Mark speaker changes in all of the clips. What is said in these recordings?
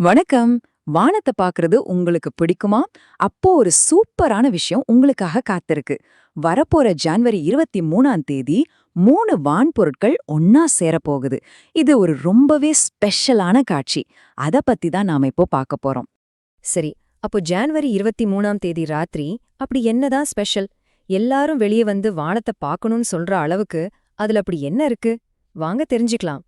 Speaker 1: வணக்கம். வானத்தை பார்க்கறது உங்களுக்கு பிடிக்குமா? அப்போ ஒரு சூப்பரான விஷயம் உங்களுக்காக காத்திருக்கு. வரப்போற ஜனவரி 23ஆம் தேதி 3 வான்பொருட்கள் ஒன்னா சேரப்போகுது. இது ஒரு ரொம்பவே ஸ்பெஷலான காட்சி. அத பத்தி தான் நாம இப்போ பார்க்க போறோம்.
Speaker 2: சரி, அப்போ ஜான்வரி 23ஆம் தேதி ராத்திரி அப்படி என்னதான் ஸ்பெஷல்? எல்லாரும் வெளியே வந்து வானத்தை பார்க்கணும்னு சொல்ற அளவுக்கு அதுல அப்படி என்ன இருக்கு? வாங்க தெரிஞ்சுக்கலாம்.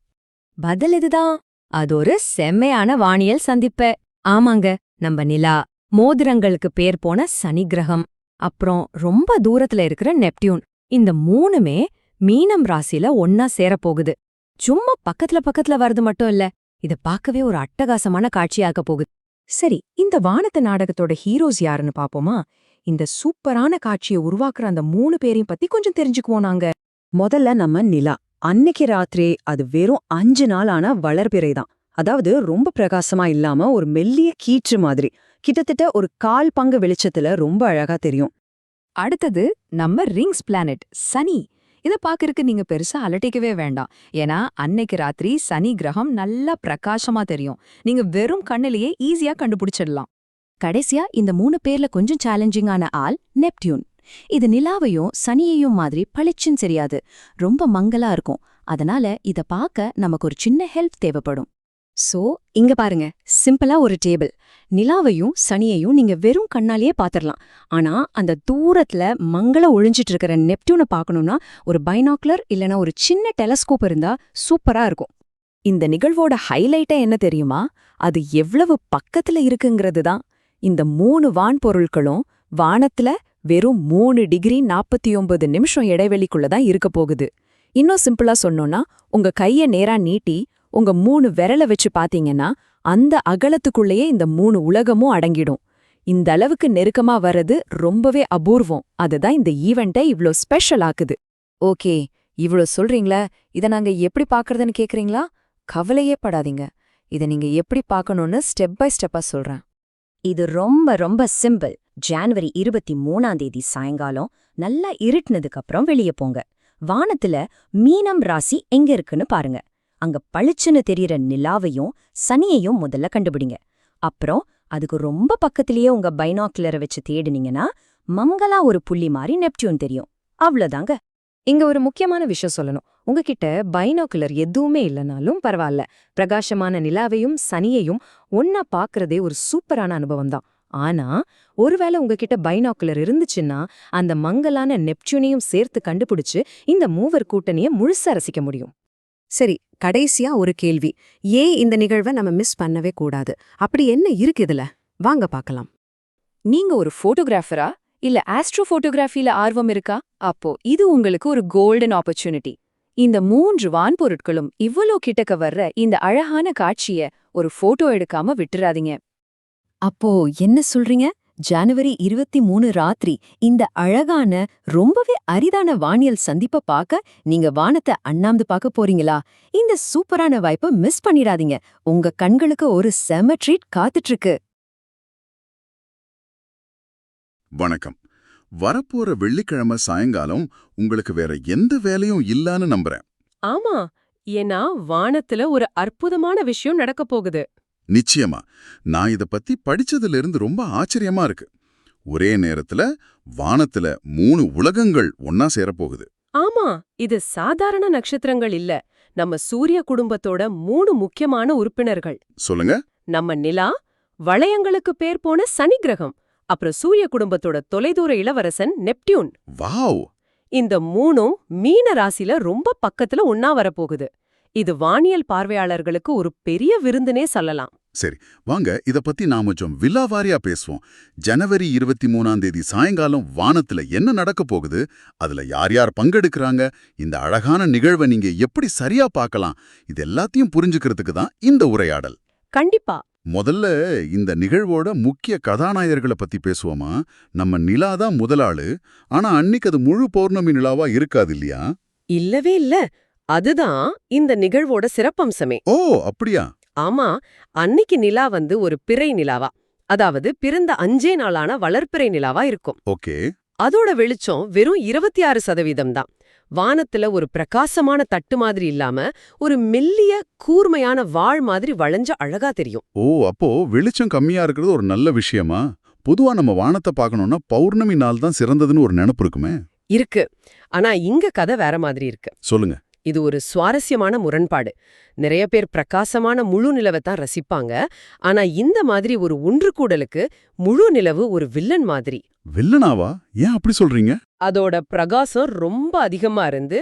Speaker 2: பதில் இதுதான். அது ஒரு செம்மையான வானியல் சந்திப்பு. ஆமாங்க, நம்ம நிலா, மோதிரங்களுக்கு பேர் போன சனி கிரகம், அப்புறம் ரொம்ப தூரத்துல இருக்கிற நெப்டியூன், இந்த மூணுமே மீனம் ராசியில ஒன்னா சேரப்போகுது. சும்மா பக்கத்துல பக்கத்துல வர்றது மட்டும் இல்ல, இத பார்க்கவே ஒரு அட்டகாசமான காட்சியாக போகுது.
Speaker 1: சரி, இந்த வானத்து நாடகத்தோட ஹீரோஸ் யாருன்னு பாப்போமா? இந்த சூப்பரான காட்சியை உருவாக்குற அந்த 3 பேரையும் பத்தி கொஞ்சம் தெரிஞ்சுக்குவோம் நாங்க. முதல்ல நம்ம நிலா. அன்னைக்கு ராத்திரி அது வெறும் 5 நாள் ஆன வளர்பிறை தான். அதாவது ரொம்ப பிரகாசமா இல்லாம ஒரு மெல்லிய கீற்று மாதிரி, கிட்டத்தட்ட ஒரு 1/4 பங்கு வெளிச்சத்துல ரொம்ப அழகா தெரியும். அடுத்தது நம்ம ரிங்ஸ் பிளானட் சனி. இத பாக்கறதுக்கு நீங்க பெருசா அலட்டிக்கவே வேண்டாம். ஏன்னா அன்னைக்கு ராத்திரி சனி கிரகம் நல்லா பிரகாசமா தெரியும். நீங்க வெறும் கண்ணிலேயே ஈஸியா கண்டுபிடிச்சிடலாம். கடைசியா இந்த 3 பேர்ல கொஞ்சம் சேலஞ்சிங்கான ஆள் நெப்டியூன். இது நிலாவையும் சனியையும் மாதிரி பளிச்சுன்னு தெரியாது, ரொம்ப மங்கலா இருக்கும். அதனால இத பார்க்க நமக்கு ஒரு சின்ன ஹெல்ப் தேவைப்படும். சோ இங்க பாருங்க, சிம்பிளா ஒரு டேபிள். நிலாவையும் சனியையும் நீங்க வெறும் கண்ணாலேயே பாத்திரலாம். ஆனா அந்த தூரத்துல மங்கள ஒழிஞ்சிட்டு இருக்கிற நெப்டியூனை பார்க்கணும்னா ஒரு பைனாக்குலர் இல்லனா ஒரு சின்ன டெலஸ்கோப் இருந்தா சூப்பரா இருக்கும். இந்த நிகழ்வோட ஹைலைட்டே என்ன தெரியுமா? அது எவ்வளவு பக்கத்துல இருக்குங்கிறது தான். இந்த 3 வான்பொருட்களும் வானத்துல வெறும் 3 டிகிரி 49 நிமிஷம் இடைவெளிக்குள்ள தான் இருக்க போகுது. இன்னும் சிம்பிளா சொன்னோம்னா, உங்க கைய நேரா நீட்டி உங்க 3 விரல வச்சு பாத்தீங்கன்னா அந்த அகலத்துக்குள்ளேயே இந்த 3 உலகமும் அடங்கிடும். இந்த அளவுக்கு நெருக்கமா வர்றது ரொம்பவே அபூர்வம். அதுதான் இந்த ஈவெண்ட்டை இவ்ளோ ஸ்பெஷல் ஆக்குது. ஓகே, இவ்ளோ சொல்றீங்களா? இத நாங்க எப்படி பாக்குறதுன்னு கேக்குறீங்களா? கவலையே படாதீங்க. இத நீங்க எப்படி பார்க்கணும்னு ஸ்டெப் பை ஸ்டெப்பா சொல்றேன்.
Speaker 2: இது ரொம்ப ரொம்ப சிம்பிள். ஜான்வரி 23ஆம் தேதி சாயங்காலம் நல்லா இருட்டுனதுக்கு அப்புறம் வெளியே போங்க. வானத்துல மீனம் ராசி எங்க இருக்குன்னு பாருங்க. அங்க பளிச்சுன்னு தெரியற நிலாவையும் சனியையும் முதல்ல கண்டுபிடிங்க. அப்புறம் அதுக்கு ரொம்ப பக்கத்திலேயே உங்க பைனாக்குலரை வச்சு தேடினீங்கன்னா மங்களா ஒரு புள்ளி மாதிரி நெப்டியூன் தெரியும். அவ்வளவுதாங்க. இங்க ஒரு முக்கியமான விஷயம் சொல்லணும். உங்ககிட்ட பைனாக்குலர் எதுவுமே இல்லைனாலும் பரவாயில்ல, பிரகாசமான நிலாவையும் சனியையும் ஒன்னா பாக்குறதே ஒரு சூப்பரான அனுபவம் தான். ஆனா ஒருவேளை உங்ககிட்ட பைனாக்குலர் இருந்துச்சுன்னா அந்த மங்கலான நெப்டியூனையும் சேர்த்து கண்டுபிடிச்சு இந்த மூவர் கூட்டணியை முழுசா ரசிக்க முடியும்.
Speaker 1: சரி, கடைசியா ஒரு கேள்வி. ஏன் இந்த நிகழ்வை நம்ம மிஸ் பண்ணவே கூடாது? அப்படி என்ன இருக்கு இதுல? வாங்க பார்க்கலாம். நீங்க ஒரு போட்டோகிராஃபரா இல்ல ஆஸ்ட்ரோ போட்டோகிராஃபில ஆர்வம் இருக்கா? அப்போ இது உங்களுக்கு ஒரு கோல்டன் ஆப்பர்ச்சுனிட்டி. இந்த 3 வான்பொருட்களும் இவ்வளோ கிட்டக்க வர்ற இந்த அழகான காட்சிய ஒரு போட்டோ எடுக்காம விட்டுறாதீங்க.
Speaker 2: அப்போ என்ன சொல்றீங்க? ஜனவரி 23 ராத்திரி இந்த அழகான ரொம்பவே அரிதான வானியல் சந்திப்பை பார்க்க நீங்க வானத்தை அண்ணாந்து பார்க்க போறீங்களா? இந்த சூப்பரான வாய்ப்பை மிஸ் பண்ணிடாதீங்க. உங்க கண்களுக்கு ஒரு செம ட்ரீட் காத்துட்டு இருக்கு.
Speaker 3: வணக்கம். வரப்போற வெள்ளிக்கிழமை சாயங்காலம் உங்களுக்கு வேற எந்த வேலையும் இல்லன்னு நம்புறேன்.
Speaker 4: ஆமா, ஏன்னா வானத்துல ஒரு அற்புதமான விஷயம் நடக்க போகுது.
Speaker 3: நிச்சயமா. நான் இத பத்தி படிச்சதுல இருந்து ரொம்ப ஆச்சரியமா இருக்கு. ஒரே நேரத்துல வானத்துல 3 உலகங்கள் ஒன்னா சேரப்போகுது.
Speaker 4: ஆமா, இது சாதாரண நட்சத்திரங்கள் இல்ல. நம்ம சூரிய குடும்பத்தோட 3 முக்கியமான உறுப்பினர்கள்.
Speaker 3: சொல்லுங்க.
Speaker 4: நம்ம நிலா, வளையங்களுக்கு பேர் போன சனி கிரகம், அப்புறம் சூரிய குடும்பத்தோட தொலைதூர இளவரசன் நெப்டியூன்.
Speaker 3: வாவ்!
Speaker 4: இந்த 3ம் மீன ராசில ரொம்ப பக்கத்துல ஒன்னா வரப்போகுது. இது வானியல் பார்வையாளர்களுக்கு ஒரு பெரிய விருந்துனே சொல்லலாம்.
Speaker 3: சரி, வாங்க இத பத்தி நாம கொஞ்சம் விலாவாரியா பேசுவோம். ஜனவரி 23ஆம் தேதி சாயங்காலம் வானத்துல என்ன நடக்க போகுது? அதுல யார் யார் பங்கெடுக்கறாங்க? இந்த அழகான நிகழ்வை நீங்க எப்படி சரியா பார்க்கலாம்? இது எல்லாத்தையும் புரிஞ்சுக்கிறதுக்கு தான் இந்த உரையாடல்.
Speaker 4: கண்டிப்பா.
Speaker 3: முதல்ல இந்த நிகழ்வோட முக்கிய கதாநாயகர்களை பத்தி பேசுவோமா? நம்ம நிலா தான் முதலாளு. ஆனா அன்னைக்கு அது முழு பௌர்ணமி நிலாவா இருக்காது இல்லையா?
Speaker 4: இல்லவே இல்ல. அதுதான் இந்த நிகழ்வோட சிறப்பம்சமே.
Speaker 3: ஓ, அப்படியா?
Speaker 4: ஆமா, அன்னிக்கு நிலா ஒரு பிறை நிலாவா, அதாவது பிறந்த 5 நாளான வளர்பிறை நிலாவா இருக்கும்.
Speaker 3: ஓகே.
Speaker 4: அதோட வெளிச்சம் வெறும் 26% தான். வானத்துல ஒரு பிரகாசமான தட்டு மாதிரி இல்லாம ஒரு மெல்லிய கூர்மையான வாள் மாதிரி வளைஞ்ச அழகா தெரியும்.
Speaker 3: ஓ, அப்போ வெளிச்சம் கம்மியா இருக்கிறது ஒரு நல்ல விஷயமா? பொதுவா நம்ம வானத்தை பார்க்கணும்னா பௌர்ணமி நாள் தான் சிறந்ததுன்னு ஒரு நினைப்பு இருக்குமே.
Speaker 4: இருக்கு. ஆனா இங்க கதை வேற மாதிரி இருக்கு.
Speaker 3: சொல்லுங்க.
Speaker 4: இது ஒரு சுவாரஸ்யமான முரண்பாடு. நிறைய பேர் பிரகாசமான முழு நிலவை தான் ரசிப்பாங்க. ஆனா இந்த மாதிரி ஒரு ஒன்றுகூடலுக்கு முழு நிலவு ஒரு வில்லன் மாதிரி.
Speaker 3: வில்லனாவா? ஏன் அப்படி சொல்றீங்க?
Speaker 4: அதோட பிரகாசம் ரொம்ப அதிகமா இருந்து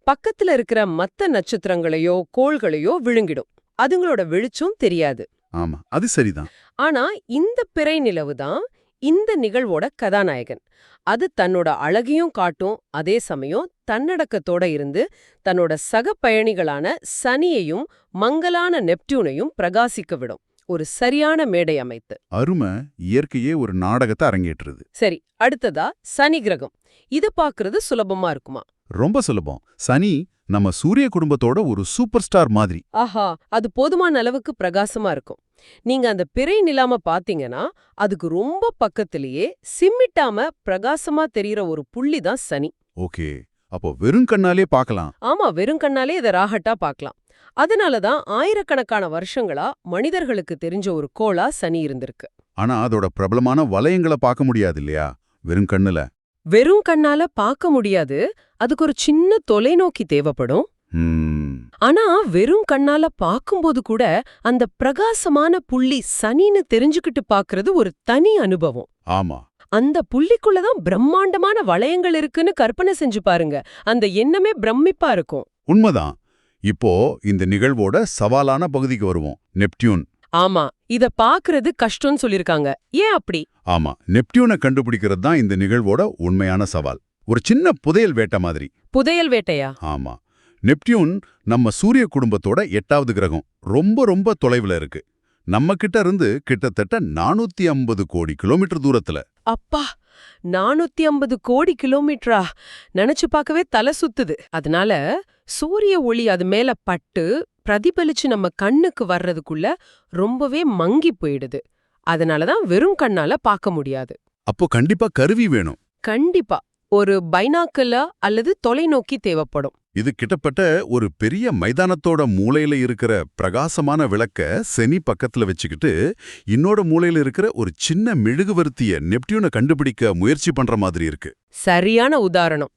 Speaker 4: பக்கத்துல இருக்கிற மத்த நட்சத்திரங்களையோ கோள்களையோ விழுங்கிடும். அதுங்களோட வெளிச்சம் தெரியாது.
Speaker 3: ஆமா, அது சரிதான்.
Speaker 4: ஆனா இந்த பிறை நிலவு தான் இந்த நிகழ்வோட கதாநாயகன். அது தன்னோட அழகையும் காட்டும், அதே சமயம் தன்னடக்கத்தோட இருந்து தன்னோட சக பயணிகளான சனியையும் மங்கலான நெப்டியூனையும் பிரகாசிக்க விடும். ஒரு சரியான மேடை அமைத்து.
Speaker 3: அருமை. இயற்கையே ஒரு நாடகத்தை அரங்கேற்றுது.
Speaker 4: சரி, அடுத்ததா சனி கிரகம். இது பாக்குறது சுலபமா இருக்குமா?
Speaker 3: ரொம்ப சுலபம். சனி நம்ம சூரிய குடும்பத்தோட ஒரு சூப்பர் ஸ்டார் மாதிரி.
Speaker 4: ஆஹா, அது போதுமான அளவுக்கு பிரகாசமா இருக்கும். நீங்க அந்த பிறை நிலாம பாத்தீங்கன்னா அதுக்கு ரொம்ப பக்கத்திலேயே சிம்மிட்டாம பிரகாசமா தெரியற ஒரு புள்ளி தான் சனி.
Speaker 3: ஓகே, அப்போ வெறும் கண்ணாலே பார்க்கலாம்.
Speaker 4: ஆமா, வெறும் கண்ணாலே இதை ராகட்டா பார்க்கலாம். அதனாலதான் ஆயிரக்கணக்கான வருஷங்களா மனிதர்களுக்கு தெரிஞ்ச ஒரு கோளா சனி இருந்திருக்கு.
Speaker 3: ஆனா அதோட பிரபலமான வளையங்களை பார்க்க முடியாது இல்லையா வெறும் கண்ணுல?
Speaker 4: வெறும் கண்ணால பார்க்க முடியாது. அதுக்கு ஒரு சின்ன தொலைநோக்கி தேவைப்படும். ஆனா வெறும் கண்ணால பாக்கும்போது கூட அந்த பிரகாசமான புள்ளி சனின்னு தெரிஞ்சுக்கிட்டு பாக்குறது ஒரு தனி அனுபவம்.
Speaker 3: ஆமா,
Speaker 4: அந்த புள்ளிக்குள்ளதான் பிரம்மாண்டமான வளையங்கள் இருக்குன்னு கற்பனை செஞ்சு பாருங்க. அந்த எண்ணமே பிரமிப்பா இருக்கும்.
Speaker 3: உண்மைதான். இப்போ இந்த நிகழ்வோட சவாலான பகுதிக்கு வருவோம். நெப்டியூன்.
Speaker 4: ஆமா, இத பாக்குறது கஷ்டம்னு சொல்லிருக்காங்க. ஏன் அப்படி?
Speaker 3: ஆமா, நெப்டியூனை கண்டுபிடிக்கிறது தான் இந்த நிகழ்வோட உண்மையான சவால். ஒரு சின்ன புதையல் வேட்டை மாதிரி.
Speaker 4: புதையல் வேட்டையா?
Speaker 3: ஆமா, நெப்டியூன் நம்ம சூரிய குடும்பத்தோட 8வது கிரகம். ரொம்ப ரொம்ப தொலைவுல இருக்கு. நம்ம கிட்ட இருந்து கிட்டத்தட்ட 450 கோடி கிலோமீட்டர் தூரத்துல.
Speaker 4: அப்பா, 450 கோடி கிலோமீட்டரா? நினைச்சு பார்க்கவே தலை சுத்துது. அதனால சூரிய ஒளி அது மேல பட்டு பிரதிபலிச்சு நம்ம கண்ணுக்கு வர்றதுக்குள்ள ரொம்பவே மங்கி போயிடுது. அதனாலதான் வெறும் கண்ணால பார்க்க முடியாது.
Speaker 3: அப்போ கண்டிப்பா கருவி வேணும்.
Speaker 4: கண்டிப்பா ஒரு பைனாக்குலர் அல்லது தொலைநோக்கி தேவைப்படும்.
Speaker 3: இது கிட்டத்தட்ட ஒரு பெரிய மைதானத்தோட மூலையில இருக்கிற பிரகாசமான விளக்க சனி பக்கத்துல வச்சுக்கிட்டு இன்னோட மூலையில இருக்கிற ஒரு சின்ன மெழுகுவர்த்திய நெப்டியூனை கண்டுபிடிக்க முயற்சி பண்ற மாதிரி இருக்கு.
Speaker 4: சரியான உதாரணம்.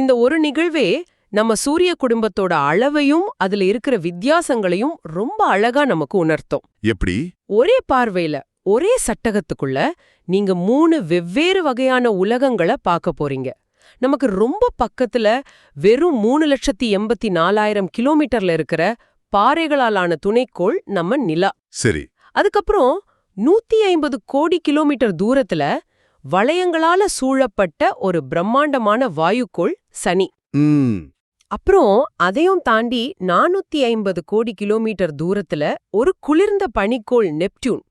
Speaker 4: இந்த ஒரு நிகழ்வே நம்ம சூரிய குடும்பத்தோட அளவையும் அதுல இருக்கிற வித்தியாசங்களையும் ரொம்ப அழகா நமக்கு உணர்த்தும்.
Speaker 3: எப்படி?
Speaker 4: ஒரே பார்வையில ஒரே சட்டகத்துக்குள்ள நீங்க 3 வெவ்வேறு வகையான உலகங்களை பார்க்க போறீங்க. நமக்கு ரொம்ப பக்கத்துல வெறும் 3,84,000 கிலோமீட்டர்ல இருக்கிற பாறைகளாலான துணைக்கோள் நம்ம நிலா.
Speaker 3: சரி.
Speaker 4: அதுக்கப்புறம் 150 கோடி கிலோமீட்டர் தூரத்துல வளையங்களால சூழப்பட்ட ஒரு பிரம்மாண்டமான வாயுக்கோள் சனி. அப்புறம் அதையும் தாண்டி 450 கோடி கிலோமீட்டர் தூரத்துல ஒரு குளிர்ந்த பனிக்கோள் நெப்டியூன்.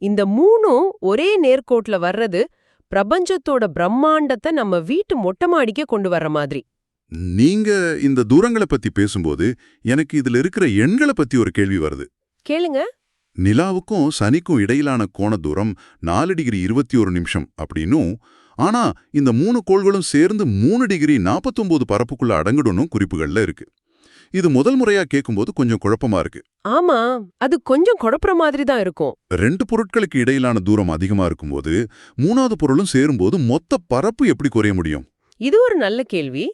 Speaker 4: இந்த 3ம் ஒரே நேர்கோட்ல வர்றது பிரபஞ்சத்தோட பிரம்மாண்டத்தை நம்ம வீட்டு மொட்டை மாடிக்கே கொண்டு வர்ற மாதிரி.
Speaker 3: நீங்க இந்த தூரங்களை பத்தி பேசும்போது எனக்கு இதுல இருக்கிற எண்களை பத்தி ஒரு கேள்வி வருது.
Speaker 4: கேளுங்க.
Speaker 3: நிலாவுக்கும் சனிக்கும் இடையிலான கோண தூரம் 4 டிகிரி 21 நிமிஷம் அப்படின்னும், ஆனா இந்த 3 கோள்களும் சேர்ந்து 3 டிகிரி 49 பரப்புக்குள்ள அடங்கிடணும் குறிப்புகள்ல இருக்கு. இது முதல் முறையா கேட்கும்போது கொஞ்சம் குழப்பமா இருக்கு.
Speaker 4: ஆமா, அது கொஞ்சம் குழப்புற மாதிரி தான் இருக்கும்.
Speaker 3: 2 பொருட்களுக்கு இடையிலான தூரம் அதிகமா இருக்கும்போது 3வது பொருளும் சேரும்போது மொத்த பரப்பு எப்படி குறைய முடியும்?
Speaker 4: இது ஒரு நல்ல கேள்வி.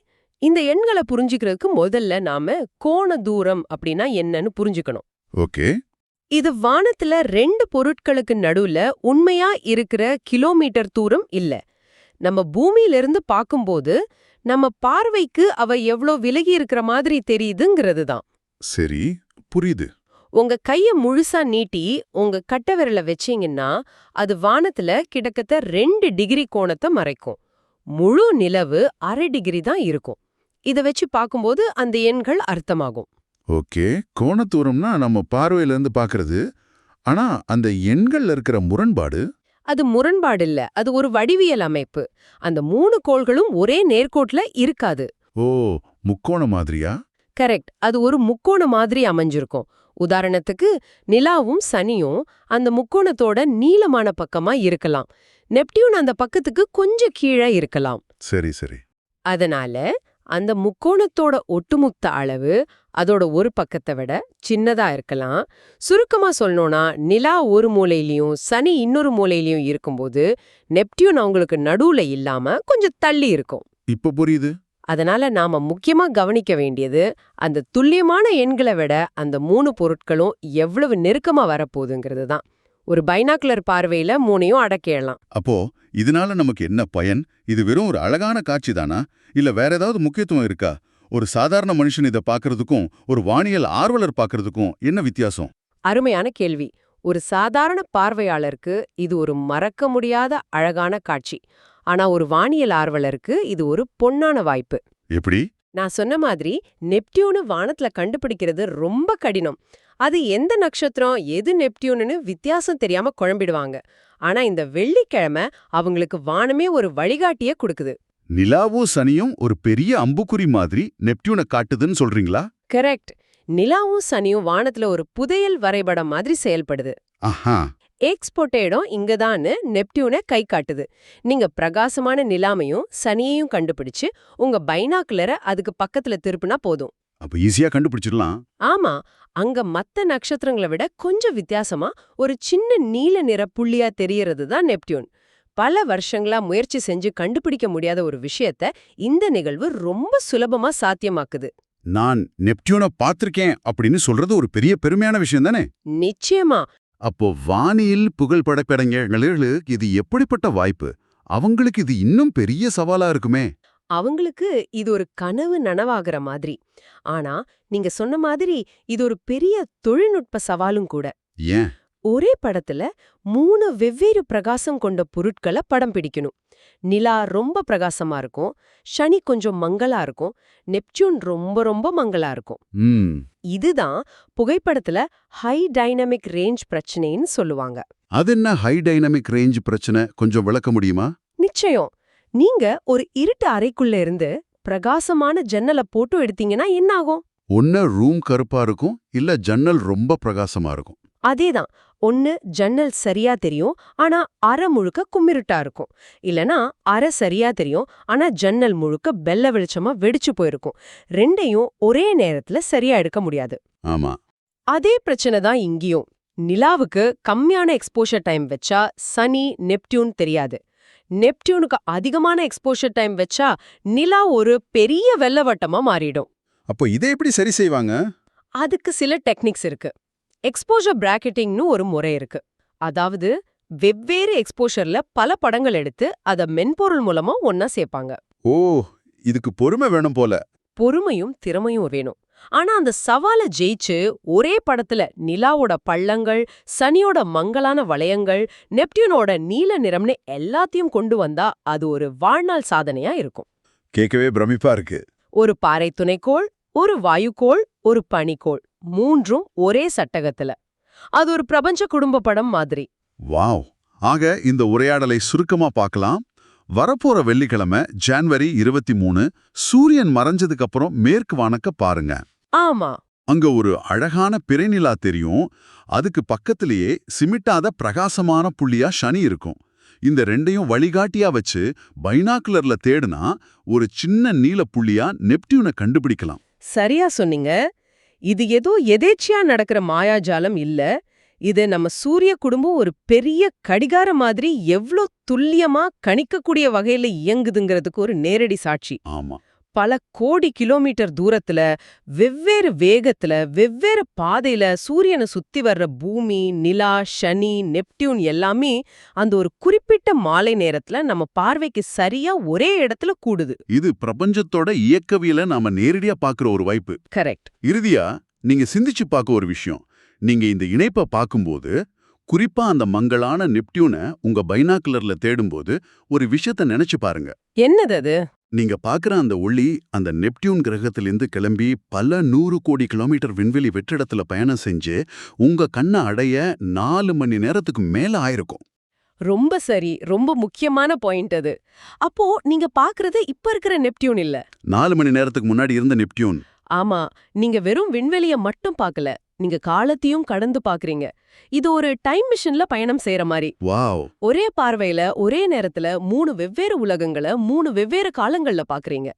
Speaker 4: இந்த எண்களை புரிஞ்சுக்கிறதுக்கு முதல்ல நாம கோண தூரம் அப்படின்னா என்னன்னு புரிஞ்சுக்கணும்.
Speaker 3: ஓகே.
Speaker 4: இது வானத்துல 2 பொருட்களுக்கு நடுவுல உண்மையா இருக்கிற கிலோமீட்டர் தூரம் இல்ல. நம்ம பூமியிலிருந்து பார்க்கும்போது நம்ம பார்வைக்கு அவ எவ்ளோ விலகி இருக்கிற மாதிரி தெரியுதுங்கிறது தான்.
Speaker 3: சரி, புரியுது.
Speaker 4: உங்க கைய முழுசா நீட்டி உங்க கட்டவிரல வச்சீங்கன்னா அது வானத்துல கிட்டத்தட்ட 2 டிகிரி கோணத்தை மறைக்கும். முழு நிலவு 1/2 டிகிரி தான் இருக்கும். இத வச்சு பார்க்கும்போது அந்த எண்கள் அர்த்தமாகும்.
Speaker 3: ஓகே, கோணத்தூரம்னா நம்ம பார்வையிலிருந்து பார்க்கறது. ஆனா அந்த எண்கள்ல இருக்கிற முரண்பாடு?
Speaker 4: அது முரண்பாடு இல்ல, அது ஒரு வடிவியல் அமைப்பு. அந்த 3 கோள்களும் ஒரே நேர்கோட்ல இருக்காது.
Speaker 3: ஓ, முக்கோண மாதிரியா?
Speaker 4: கரெக்ட், அது ஒரு முக்கோண மாதிரி அமைஞ்சிருக்கும். உதாரணத்துக்கு நிலாவும் சனியும் அந்த முக்கோணத்தோட நீளமான பக்கமா இருக்கலாம். நெப்டியூன் அந்த பக்கத்துக்கு கொஞ்சம் கீழே இருக்கலாம்.
Speaker 3: சரி சரி.
Speaker 4: அதனால அந்த முக்கோணத்தோட ஒட்டுமொத்த அளவு அதோட ஒரு பக்கத்தை விட சின்னதா இருக்கலாம். சுருக்கமா சொல்லணும்னா, நிலா ஒரு மூலையிலயும் சனி இன்னொரு மூலையிலயும் இருக்கும்போது நெப்டியூன் அவங்களுக்கு நடுவுல இல்லாம கொஞ்சம் தள்ளி இருக்கும்.
Speaker 3: இப்ப புரியுது.
Speaker 4: அதனால நாம முக்கியமா கவனிக்க வேண்டியது, அந்த துல்லியமான எண்களை விட அந்த 3 பொருட்களும் எவ்வளவு நெருக்கமா வரப்போகுதுங்கிறது தான். ஒரு பைனாக்குலர் பார்வையில 3யும் அடக்கிடலாம்.
Speaker 3: அப்போ இதனால நமக்கு என்ன பயன்? இது வெறும் ஒரு அழகான காட்சி தானா? இல்ல வேற ஏதாவது முக்கியத்துவம் இருக்கா? ஒரு சாதாரண மனுஷன் இதை பார்க்கறதுக்கும் ஒரு வானியல் ஆர்வலர் பார்க்கறதுக்கும் என்ன வித்தியாசம்?
Speaker 4: அருமையான கேள்வி. ஒரு சாதாரண பார்வையாளருக்கு இது ஒரு மறக்க முடியாத அழகான காட்சி. ஆனா ஒரு வானியல் ஆர்வலருக்கு இது ஒரு பொன்னான வாய்ப்பு.
Speaker 3: எப்படி?
Speaker 4: நான் சொன்ன மாதிரி நெப்டியூனு வானத்துல கண்டுபிடிக்கிறது ரொம்ப கடினம். அது எந்த நட்சத்திரம் எது நெப்டியூன்னு வித்தியாசம் தெரியாம குழம்பிடுவாங்க. ஆனா இந்த வெள்ளிக்கிழமை அவங்களுக்கு வானமே ஒரு வழிகாட்டிய கொடுக்குது.
Speaker 3: நிலாவும் சனியும் ஒரு பெரிய அம்புக்குறி மாதிரி நெப்டியூனை காட்டுதுன்னு சொல்றீங்களா?
Speaker 4: கரெக்ட். நிலாவும் சனியும் வானத்துல ஒரு புதையல் வரைபடம் மாதிரி செயல்படுது.
Speaker 3: ஆஹா.
Speaker 4: எக்ஸ்போட்ட இடம் இங்கதான்னு நெப்டியூனை கை காட்டுது. நீங்க பிரகாசமான நிலாமையும் சனியையும் கண்டுபிடிச்சு உங்க பைனாக்குலரை அதுக்கு பக்கத்துல திருப்புனா போதும்.
Speaker 3: அப்ப ஈஸியா கண்டுபிடிச்சிடலாம்.
Speaker 4: ஆமா, அங்க மத்த நட்சத்திரங்களை விட கொஞ்சம் வித்தியாசமா ஒரு சின்ன நீல நிற புள்ளியா தெரியறது தான் நெப்டியூன். பல வருஷங்களா முயற்சி செஞ்சு கண்டுபிடிக்க முடியாத ஒரு விஷயத்த இந்த நிகழ்வு ரொம்ப சுலபமா சாத்தியமாக்குது.
Speaker 3: நான் நெப்டியூனை பார்த்திருக்கேன் அப்படின்னு சொல்றது ஒரு பெரிய பெருமையான விஷயம் தானே?
Speaker 4: நிச்சயமா.
Speaker 3: அப்போ வானியல் புகழ் படைப்படைஞர்களுக்கு இது எப்படிப்பட்ட வாய்ப்பு? அவங்களுக்கு இது இன்னும் பெரிய சவாலா இருக்குமே.
Speaker 4: அவங்களுக்கு இது ஒரு கனவு நனவாகிற மாதிரி. ஆனா நீங்க சொன்ன மாதிரி இது ஒரு பெரிய தொழில்நுட்ப சவாலும் கூட.
Speaker 3: ஏன்?
Speaker 4: ஒரே படத்துல 3 வெவ்வேறு பிரகாசம் கொண்ட பொருட்களை படம் பிடிக்கணும். நிலா ரொம்ப பிரகாசமா இருக்கும், சனி கொஞ்சம் மங்களா இருக்கும், நெப்டியூன் ரொம்ப ரொம்ப மங்களா இருக்கும்.
Speaker 3: ம்.
Speaker 4: இதுதான் புகைப்படத்துல ஹை டைனமிக் ரேஞ்ச் பிரச்சனைன்னு சொல்லுவாங்க.
Speaker 3: அது என்ன ஹை டைனமிக் ரேஞ்ச் பிரச்சனை? கொஞ்சம் விளக்க முடியுமா?
Speaker 4: நிச்சயம். நீங்க ஒரு இருட்டு அறைக்குள்ள இருந்து பிரகாசமான ஜன்னலை போட்டோ எடுத்தீங்கன்னா என்ன ஆகும்?
Speaker 3: ஒன்னு ரூம் கருப்பா இருக்கும், இல்ல ஜன்னல் ரொம்ப பிரகாசமா இருக்கும்.
Speaker 4: அதேதான். ஒன்னு ஜன்னல் சரியா தெரியும், ஆனா அறை முழுக்க கும்மிருட்டா இருக்கும். இல்லனா அறை சரியா தெரியும், ஆனா ஜன்னல் முழுக்க வெள்ளை வெளிச்சமா வெடிச்சு போயிருக்கும். ரெண்டையும் ஒரே நேரத்துல சரியா எடுக்க முடியாது.
Speaker 3: ஆமா.
Speaker 4: அதே பிரச்சனை தான் இங்கேயும். நிலாவுக்கு கம்மியான எக்ஸ்போஷர் டைம் வச்சா சனி, நெப்டியூன் தெரியாது. நெப்டியூனுக்கு அதிகமான எக்ஸ்போஷர் டைம் வச்சா நிலா ஒரு பெரிய வெள்ளவட்டமா மாறிடும்.
Speaker 3: அப்போ இதை எப்படி சரி செய்வாங்க?
Speaker 4: அதுக்கு சில டெக்னிக்ஸ் இருக்கு. எக்ஸ்போஷர் பிராக்கெட்டிங்னு ஒரு முறை இருக்கு. அதாவது வெவ்வேறு எக்ஸ்போஷர்ல பல படங்கள் எடுத்து அத மென்பொருள் மூலமா ஒன்னா சேர்ப்பாங்க.
Speaker 3: ஓ, இதுக்கு பொறுமை வேணும் போல.
Speaker 4: பொறுமையும் திறமையும் வேணும். ஆனா அந்த சவால ஜெயிச்சு ஒரே படத்துல நிலாவோட பள்ளங்கள், சனியோட மங்கலான வளையங்கள், நெப்டியூனோட நீல நிறம்னு எல்லாத்தையும் கொண்டு வந்தா அது ஒரு வாழ்நாள் சாதனையா இருக்கும்.
Speaker 3: கேட்கவே பிரமிப்பா இருக்கு.
Speaker 4: ஒரு பாறை துணைக்கோள், ஒரு வாயுக்கோள், ஒரு பனிக்கோள், 3ம் ஒரே சட்டகத்துல. அது ஒரு பிரபஞ்ச குடும்ப படம் மாதிரி.
Speaker 3: வாவ். ஆக இந்த உரையாடலை சுருக்கமா பார்க்கலாம். வரப்போற வெள்ளிக்கிழமை ஜனவரி 23 சூரியன் மறைஞ்சதுக்கு அப்புறம் மேற்கு வானக்க பாருங்க.
Speaker 4: ஆமா.
Speaker 3: அங்க ஒரு அழகான பிறைநிலா தெரியும். அதுக்கு பக்கத்திலேயே சிமிட்டாத பிரகாசமான புள்ளியா சனி இருக்கும். இந்த ரெண்டையும் வழிகாட்டியா வச்சு பைனாக்குலர்ல தேடுனா ஒரு சின்ன நீல புள்ளியா நெப்டியூனை கண்டுபிடிக்கலாம்.
Speaker 4: சரியா சொன்னீங்க. இது ஏதோ எதேச்சியா நடக்கிற மாயாஜாலம் இல்ல. இது நம்ம சூரிய குடும்பம் ஒரு பெரிய கடிகார மாதிரி எவ்ளோ துல்லியமா கணிக்கக்கூடிய வகையில இயங்குதுங்கிறதுக்கு ஒரு நேரடி சாட்சி.
Speaker 3: ஆமா.
Speaker 4: பல கோடி கிலோமீட்டர் தூரத்துல, வெவ்வேறு வேகத்துல, வெவ்வேறு பாதையில சூரியனை சுத்தி வர்ற பூமி, நிலா, சனி, நெப்டியூன் எல்லாமே அந்த ஒரு குறிப்பிட்ட மாலை நேரத்துல நம்ம பார்வைக்கு சரியா ஒரே இடத்துல கூடுது.
Speaker 3: இது பிரபஞ்சத்தோட இயக்கவியலை நாம நேரடியா பார்க்குற ஒரு வாய்ப்பு.
Speaker 4: கரெக்ட்.
Speaker 3: இறுதியா நீங்க சிந்திச்சு பார்க்க ஒரு விஷயம். நீங்க இந்த இணைப்பை பார்க்கும்போது, குறிப்பா அந்த மங்கலான நெப்டியூனை உங்க பைனாக்குலர்ல தேடும்போது ஒரு விஷயத்த நினைச்சு பாருங்க.
Speaker 4: என்னது அது?
Speaker 3: நீங்க பார்க்குற அந்த ஒளி அந்த நெப்டியூன் கிரகத்திலிருந்து கிளம்பி பல 100 கோடி கிலோமீட்டர் விண்வெளி வெற்றிடத்துல பயணம் செஞ்சு உங்க கண்ணை அடைய 4 மணி நேரத்துக்கு மேல ஆயிருக்கும்.
Speaker 4: ரொம்ப சரி. ரொம்ப முக்கியமான பாயிண்ட் அது. அப்போ நீங்க பாக்குறது இப்ப இருக்கிற நெப்டியூன் இல்ல.
Speaker 3: 4 மணி நேரத்துக்கு முன்னாடி இருந்த நெப்டியூன்.
Speaker 4: ஆமா, நீங்க வெறும் விண்வெளிய மட்டும் பார்க்கல. நீங்க காலத்தையும் கடந்து பாக்குறீங்க. இது ஒரு டைம் மிஷின்ல பயணம் செய்யற மாதிரி.
Speaker 3: வாவ்.
Speaker 4: ஒரே பார்வையில ஒரே நேரத்துல 3 வெவ்வேறு உலகங்களை 3 வெவ்வேறு காலங்கள்ல பாக்குறீங்க.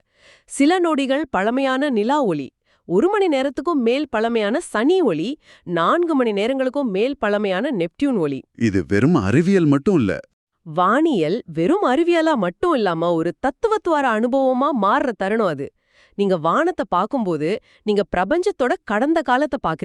Speaker 4: சில நொடிகள் பழமையான நிலா ஒளி, 1 மணி நேரத்துக்கும் மேல் பழமையான சனி ஒளி, 4 மணி நேரங்களுக்கும் மேல் பழமையான நெப்டியூன் ஒளி.
Speaker 3: இது வெறும் அறிவியல் மட்டும் இல்ல.
Speaker 4: வானியல் வெறும் அறிவியலா மட்டும் இல்லாம ஒரு தத்துவத்துவார அனுபவமா மாறுற தருணம் அது. நீங்க வானத்தை பாக்கும்போது நீங்க பிரபஞ்சத்தோட கடந்த காலத்தை பாக்குறீங்க.